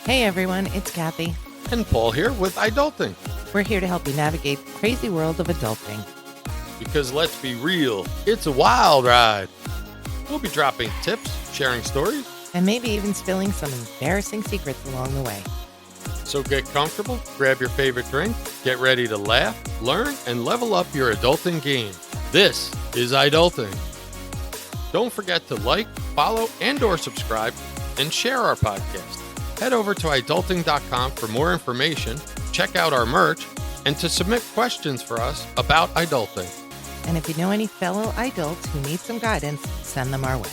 Hey everyone, it's Kathy. And Paul here with iDulting. We're here to help you navigate the crazy world of adulting. Because let's be real, it's a wild ride. We'll be dropping tips, sharing stories, And maybe even spilling some embarrassing secrets along the way. so get comfortable, grab your favorite drink, get ready to laugh, learn, and level up your adulting game. This is iDulting. Don't forget to like, follow, and/or subscribe, and share our podcast. Head over to iDulting.com for more information, check out our merch, and to submit questions for us about iDulting. And if you know any fellow adults who need some guidance, send them our way.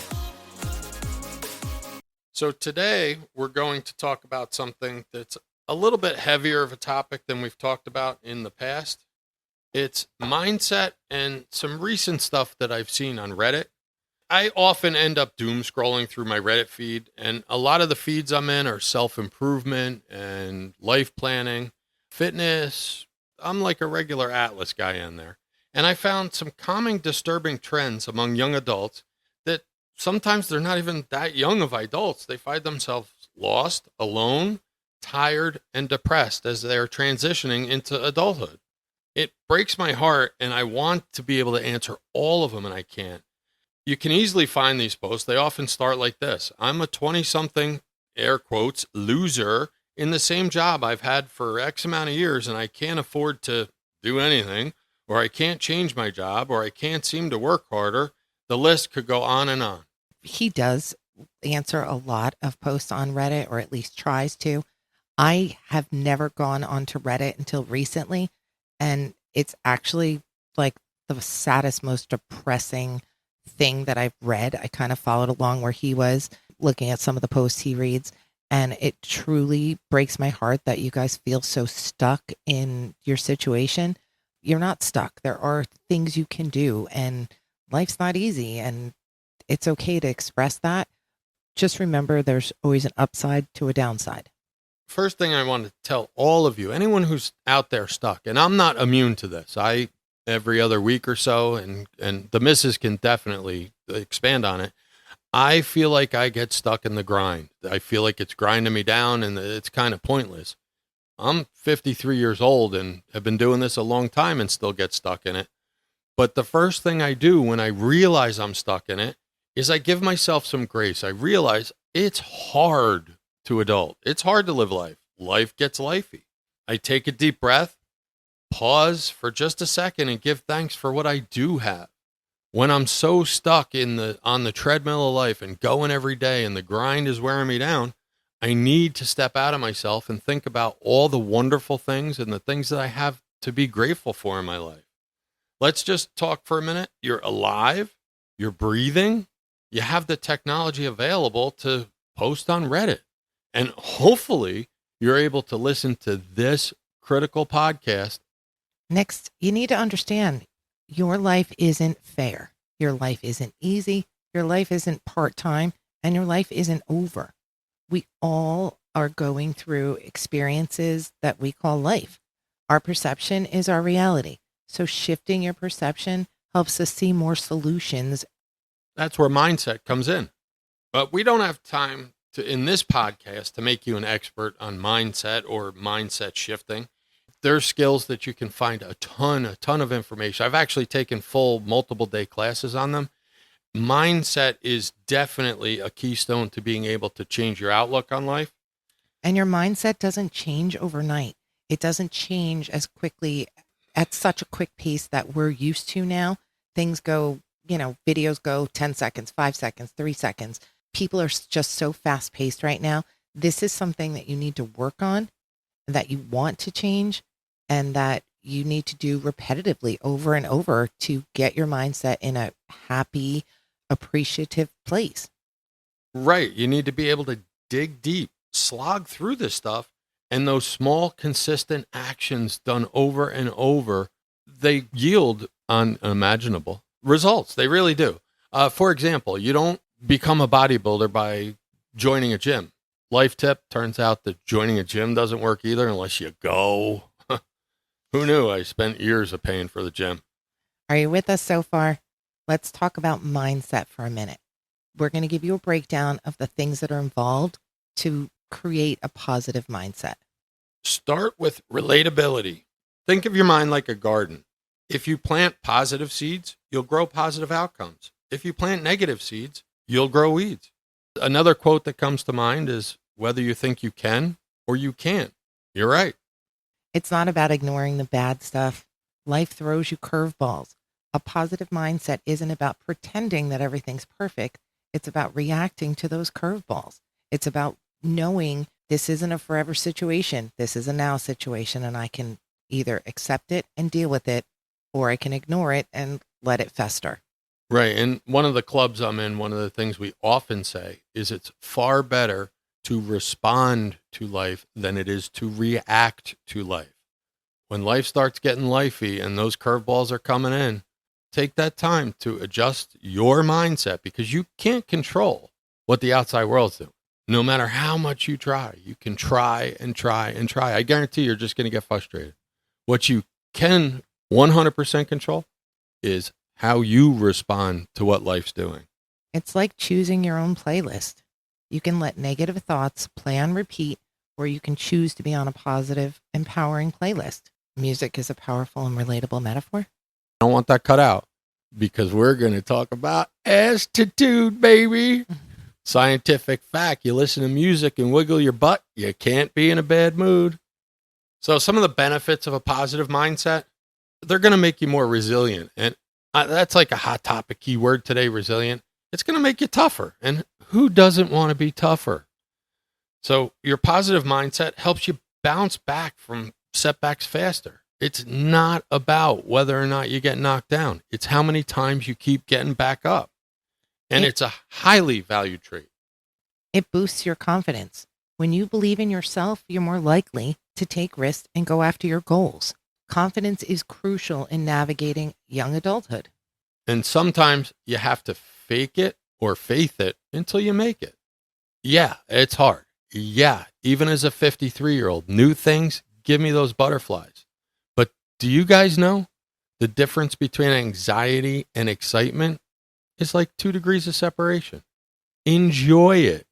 So today we're going to talk about something that's a little bit heavier of a topic than we've talked about in the past. It's mindset and some recent stuff that I've seen on Reddit. I often end up doom scrolling through my Reddit feed, and a lot of the feeds I'm in are self-improvement and life planning, fitness. I'm like a regular Atlas guy in there. And I found some common disturbing trends among young adults that sometimes they're not even that young of adults. They find themselves lost, alone, tired, and depressed as they're transitioning into adulthood. It breaks my heart, and I want to be able to answer all of them, and I can't. You can easily find these posts. They often start like this. I'm a 20-something, air quotes, loser in the same job I've had for X amount of years, and I can't afford to do anything, or I can't change my job, or I can't seem to work harder. The list could go on and on. He does answer a lot of posts on Reddit, or at least tries to. I have never gone onto Reddit until recently, and it's actually like the saddest, most depressing thing that I've read. I kind of followed along where he was looking at some of the posts he reads, and it truly breaks my heart that you guys feel so stuck in your situation. You're not stuck. There are things you can do, and life's not easy, and it's okay to express that. Just remember there's always an upside to a downside. First thing I want to tell all of you, anyone who's out there stuck, and I'm not immune to this. Every other week or so, and the missus can definitely expand on it. I feel like I get stuck in the grind. I feel like it's grinding me down, and it's kind of pointless. I'm 53 years old and have been doing this a long time and still get stuck in it. But the first thing I do when I realize I'm stuck in it is I give myself some grace. I realize it's hard to adult. It's hard to live life. Life gets lifey. I take a deep breath, pause for just a second, and give thanks for what I do have. When I'm so stuck on the treadmill of life and going every day and the grind is wearing me down, I need to step out of myself and think about all the wonderful things and the things that I have to be grateful for in my life. Let's just talk for a minute. You're alive, you're breathing, you have the technology available to post on Reddit. And hopefully you're able to listen to this critical podcast. Next, you need to understand your life isn't fair. Your life isn't easy. Your life isn't part-time, and your life isn't over. We all are going through experiences that we call life. Our perception is our reality. So shifting your perception helps us see more solutions. That's where mindset comes in. But we don't have time in this podcast to make you an expert on mindset or mindset shifting. There's skills that you can find a ton of information. I've actually taken full multiple day classes on them. Mindset is definitely a keystone to being able to change your outlook on life. And your mindset doesn't change overnight. It doesn't change as quickly at such a quick pace that we're used to now. Things go, videos go 10 seconds, 5 seconds, 3 seconds. People are just so fast paced right now. This is something that you need to work on, that you want to change, and that you need to do repetitively over and over to get your mindset in a happy, appreciative place. Right. You need to be able to dig deep, slog through this stuff, and those small, consistent actions done over and over, they yield unimaginable results. They really do. For example, you don't become a bodybuilder by joining a gym. Life tip, turns out that joining a gym doesn't work either unless you go. Who knew? I spent years of paying for the gym. Are you with us so far? Let's talk about mindset for a minute. We're going to give you a breakdown of the things that are involved to create a positive mindset? Start with relatability. Think of your mind like a garden. If you plant positive seeds, you'll grow positive outcomes. If you plant negative seeds, you'll grow weeds. Another quote that comes to mind is whether you think you can or you can't. You're right. It's not about ignoring the bad stuff. Life throws you curveballs. A positive mindset isn't about pretending that everything's perfect. It's about reacting to those curveballs. It's about knowing this isn't a forever situation. This is a now situation, and I can either accept it and deal with it, or I can ignore it and let it fester. Right. And one of the clubs I'm in, one of the things we often say is it's far better to respond to life than it is to react to life. When life starts getting lifey and those curveballs are coming in, take that time to adjust your mindset because you can't control what the outside world's doing. No matter how much you try, you can try and try and try. I guarantee you're just going to get frustrated. What you can 100% control is how you respond to what life's doing. It's like choosing your own playlist. You can let negative thoughts play on repeat, or you can choose to be on a positive, empowering playlist. Music is a powerful and relatable metaphor. I don't want that cut out because we're going to talk about attitude, baby. Scientific fact, you listen to music and wiggle your butt, you can't be in a bad mood. So some of the benefits of a positive mindset, they're going to make you more resilient. And that's like a hot topic keyword today, resilient. It's going to make you tougher. And who doesn't want to be tougher? So your positive mindset helps you bounce back from setbacks faster. It's not about whether or not you get knocked down. It's how many times you keep getting back up. And it's a highly valued trait. It boosts your confidence. When you believe in yourself, you're more likely to take risks and go after your goals. Confidence is crucial in navigating young adulthood. And sometimes you have to fake it or faith it until you make it. Yeah, it's hard. Yeah, even as a 53-year-old, new things give me those butterflies. But do you guys know the difference between anxiety and excitement is like 2 degrees of separation? Enjoy it.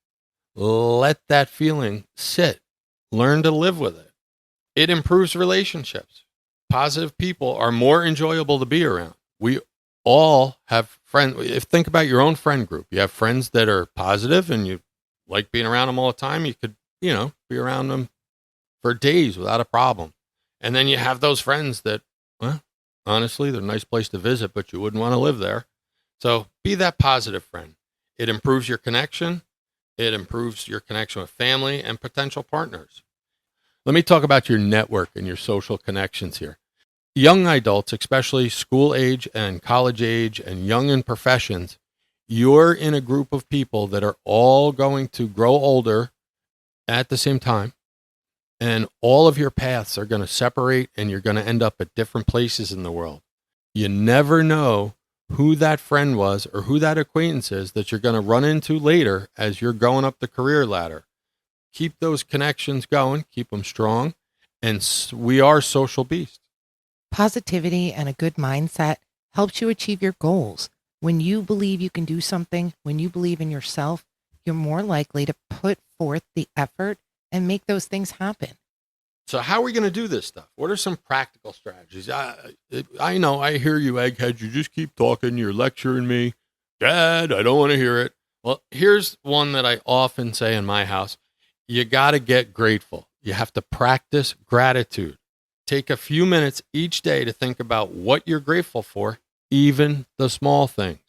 Let that feeling sit. Learn to live with it. It improves relationships. Positive people are more enjoyable to be around. We all have friends. Think about your own friend group. You have friends that are positive and you like being around them all the time. You could, be around them for days without a problem. And then you have those friends that, well, honestly, they're a nice place to visit, but you wouldn't want to live there. So be that positive friend. It improves your connection. It improves your connection with family and potential partners. Let me talk about your network and your social connections here. Young adults, especially school age and college age and young in professions, you're in a group of people that are all going to grow older at the same time. And all of your paths are going to separate and you're going to end up at different places in the world. You never know who that friend was or who that acquaintance is that you're going to run into later as you're going up the career ladder. Keep those connections going, keep them strong, and we are social beasts. Positivity and a good mindset helps you achieve your goals. When you believe you can do something, when you believe in yourself, you're more likely to put forth the effort and make those things happen. So how are we going to do this stuff? What are some practical strategies? I know, I hear you, eggheads. You just keep talking. You're lecturing me. Dad, I don't want to hear it. Well, here's one that I often say in my house. You got to get grateful. You have to practice gratitude. Take a few minutes each day to think about what you're grateful for, even the small things.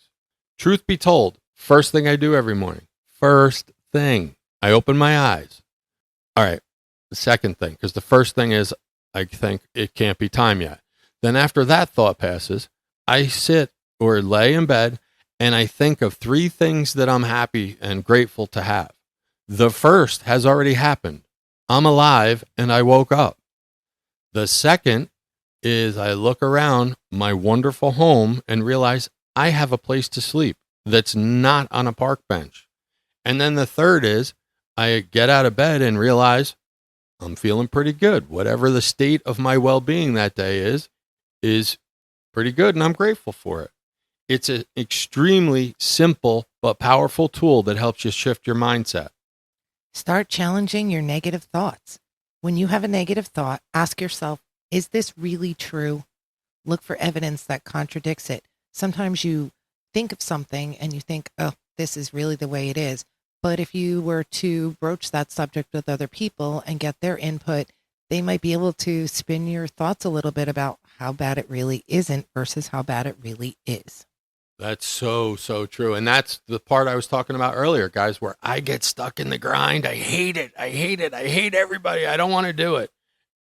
Truth be told, first thing I do every morning, first thing, I open my eyes. All right, the second thing, because the first thing is I think it can't be time yet. Then after that thought passes, I sit or lay in bed and I think of 3 things that I'm happy and grateful to have. The first has already happened. I'm alive and I woke up. The second is I look around my wonderful home and realize I have a place to sleep that's not on a park bench. And then the third is I get out of bed and realize I'm feeling pretty good. Whatever the state of my well-being that day is pretty good and I'm grateful for it. It's an extremely simple but powerful tool that helps you shift your mindset. Start challenging your negative thoughts. When you have a negative thought, ask yourself, is this really true? Look for evidence that contradicts it. Sometimes you think of something and you think, oh, this is really the way it is. But if you were to broach that subject with other people and get their input, they might be able to spin your thoughts a little bit about how bad it really isn't versus how bad it really is. That's so, so true. And that's the part I was talking about earlier, guys, where I get stuck in the grind. I hate it. I hate it. I hate everybody. I don't want to do it.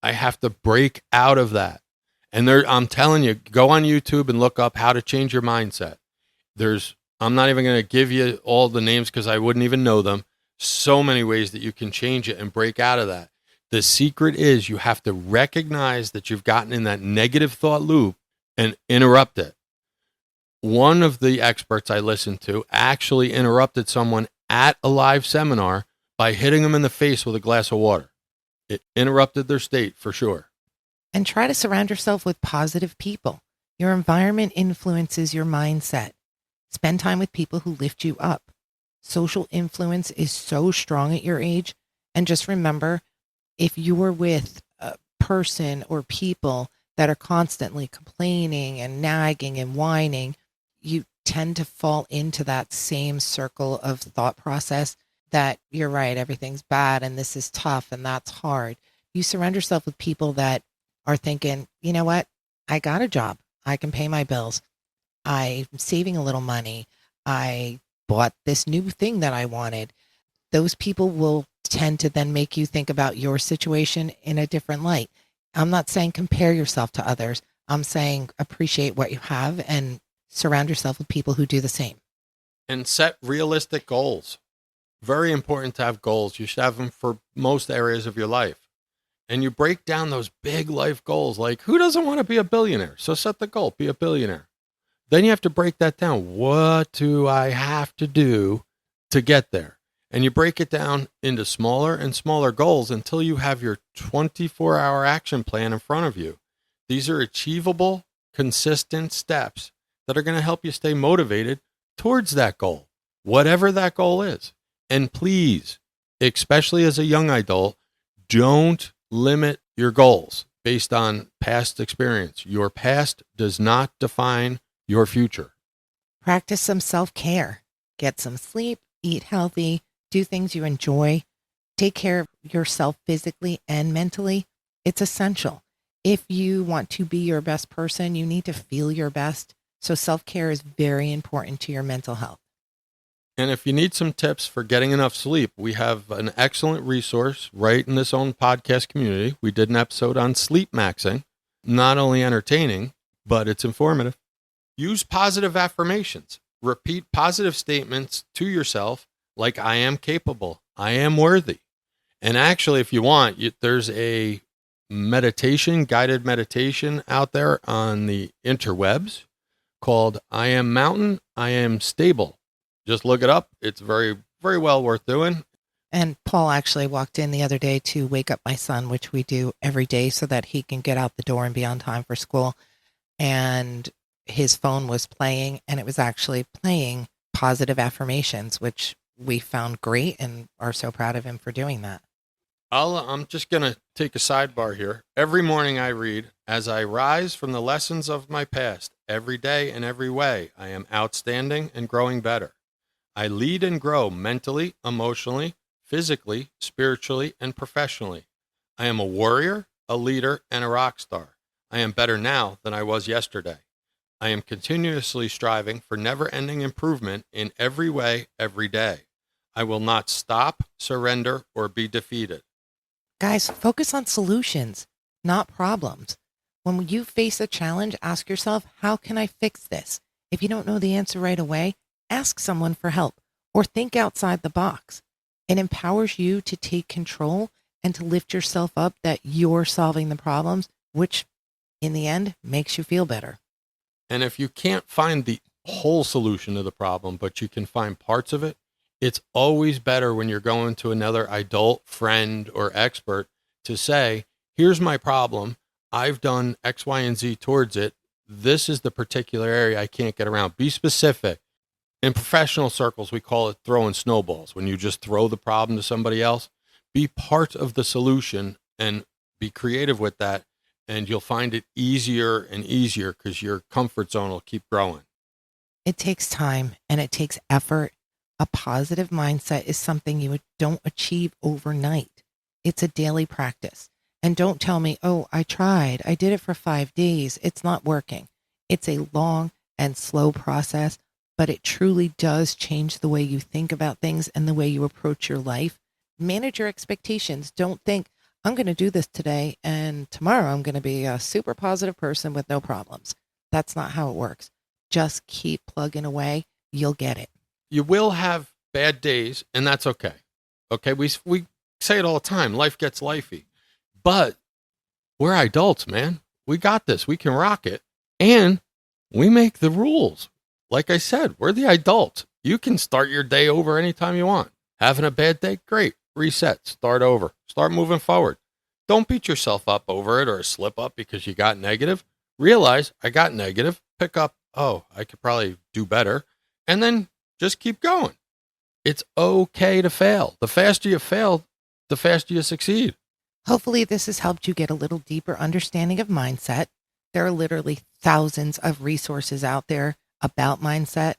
I have to break out of that. And I'm telling you, go on YouTube and look up how to change your mindset. I'm not even going to give you all the names because I wouldn't even know them. So many ways that you can change it and break out of that. The secret is you have to recognize that you've gotten in that negative thought loop and interrupt it. One of the experts I listened to actually interrupted someone at a live seminar by hitting them in the face with a glass of water. It interrupted their state for sure. And try to surround yourself with positive people. Your environment influences your mindset. Spend time with people who lift you up. Social influence is so strong at your age. And just remember, if you are with a person or people that are constantly complaining and nagging and whining, you tend to fall into that same circle of thought process that you're right, everything's bad and this is tough and that's hard. You surround yourself with people that are thinking, you know what? I got a job. I can pay my bills. I'm saving a little money. I bought this new thing that I wanted. Those people will tend to then make you think about your situation in a different light. I'm not saying compare yourself to others. I'm saying appreciate what you have and surround yourself with people who do the same. And set realistic goals. Very important to have goals. You should have them for most areas of your life. And you break down those big life goals, like who doesn't want to be a billionaire? So set the goal, be a billionaire. Then you have to break that down. What do I have to do to get there? And you break it down into smaller and smaller goals until you have your 24-hour action plan in front of you. These are achievable, consistent steps that are going to help you stay motivated towards that goal, whatever that goal is. And please, especially as a young adult, don't limit your goals based on past experience. Your past does not define your future. Practice some self-care. Get some sleep, eat healthy, do things you enjoy. Take care of yourself physically and mentally. It's essential. If you want to be your best person, you need to feel your best. So self-care is very important to your mental health. And if you need some tips for getting enough sleep, we have an excellent resource right in this own podcast community. We did an episode on sleep maxing, not only entertaining, but it's informative. Use positive affirmations. Repeat positive statements to yourself like I am capable, I am worthy. And actually, if you want, there's a guided meditation out there on the interwebs called I Am Mountain, I Am Stable. Just look it up. It's very, very well worth doing. And Paul actually walked in the other day to wake up my son, which we do every day so that he can get out the door and be on time for school. And his phone was playing, and it was actually playing positive affirmations, which we found great and are so proud of him for doing that. I'm just going to take a sidebar here. Every morning I read, as I rise from the lessons of my past, every day in every way, I am outstanding and growing better. I lead and grow mentally, emotionally, physically, spiritually, and professionally. I am a warrior, a leader, and a rock star. I am better now than I was yesterday. I am continuously striving for never-ending improvement in every way, every day. I will not stop, surrender, or be defeated. Guys, focus on solutions, not problems. When you face a challenge, ask yourself, how can I fix this? If you don't know the answer right away, ask someone for help or think outside the box. It empowers you to take control and to lift yourself up that you're solving the problems, which in the end makes you feel better. And if you can't find the whole solution to the problem, but you can find parts of it, it's always better when you're going to another adult friend or expert to say, here's my problem. I've done X, Y, and Z towards it. This is the particular area I can't get around. Be specific. In professional circles, we call it throwing snowballs. When you just throw the problem to somebody else, be part of the solution and be creative with that. And you'll find it easier and easier because your comfort zone will keep growing. It takes time and it takes effort. A positive mindset is something you don't achieve overnight. It's a daily practice. And don't tell me, oh, I tried. I did it for 5 days. It's not working. It's a long and slow process, but it truly does change the way you think about things and the way you approach your life. Manage your expectations. Don't think, I'm going to do this today and tomorrow I'm going to be a super positive person with no problems. That's not how it works. Just keep plugging away. You'll get it. You will have bad days, and that's okay. Okay, we say it all the time. Life gets lifey. But we're adults, man. We got this. We can rock it. And we make the rules. Like I said, we're the adults. You can start your day over anytime you want. Having a bad day? Great. Reset. Start over. Start moving forward. Don't beat yourself up over it or slip up because you got negative. Realize I got negative. Pick up, oh, I could probably do better. And then just keep going. It's okay to fail. The faster you fail, the faster you succeed. Hopefully, this has helped you get a little deeper understanding of mindset. There are literally thousands of resources out there about mindset.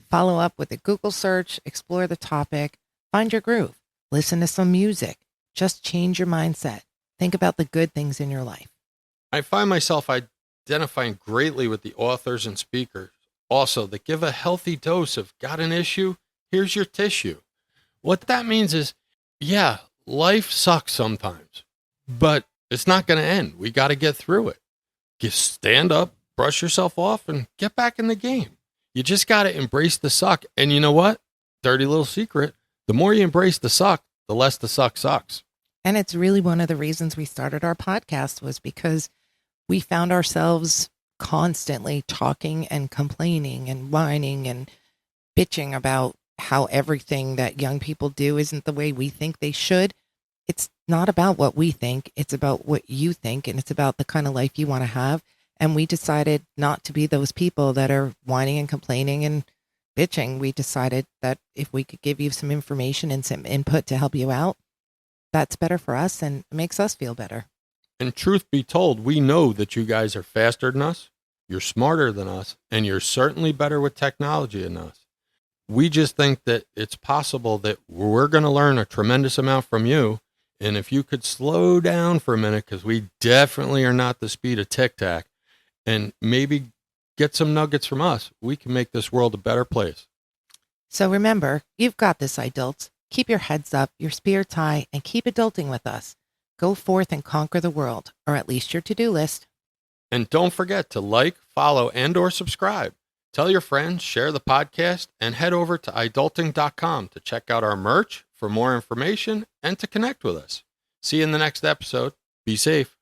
Follow up with a Google search, explore the topic, find your groove, listen to some music. Just change your mindset. Think about the good things in your life. I find myself identifying greatly with the authors and speakers also that give a healthy dose of got an issue, here's your tissue. What that means is, yeah, life sucks sometimes, but it's not going to end. We got to get through it. Just stand up, brush yourself off, and get back in the game. You just got to embrace the suck. And you know what? Dirty little secret. The more you embrace the suck, the less the suck sucks. And it's really one of the reasons we started our podcast was because we found ourselves constantly talking and complaining and whining and bitching about how everything that young people do isn't the way we think they should. It's not about what we think. It's about what you think. And it's about the kind of life you want to have. And we decided not to be those people that are whining and complaining and bitching. We decided that if we could give you some information and some input to help you out, that's better for us and it makes us feel better. And truth be told, we know that you guys are faster than us, you're smarter than us, and you're certainly better with technology than us. We just think that it's possible that we're going to learn a tremendous amount from you. And if you could slow down for a minute, because we definitely are not the speed of tic-tac, and maybe get some nuggets from us, we can make this world a better place. So remember, you've got this, adults. Keep your heads up, your spirits high, and keep adulting with us. Go forth and conquer the world, or at least your to-do list. And don't forget to like, follow, and or subscribe. Tell your friends, share the podcast, and head over to iDulting.com to check out our merch for more information and to connect with us. See you in the next episode. Be safe.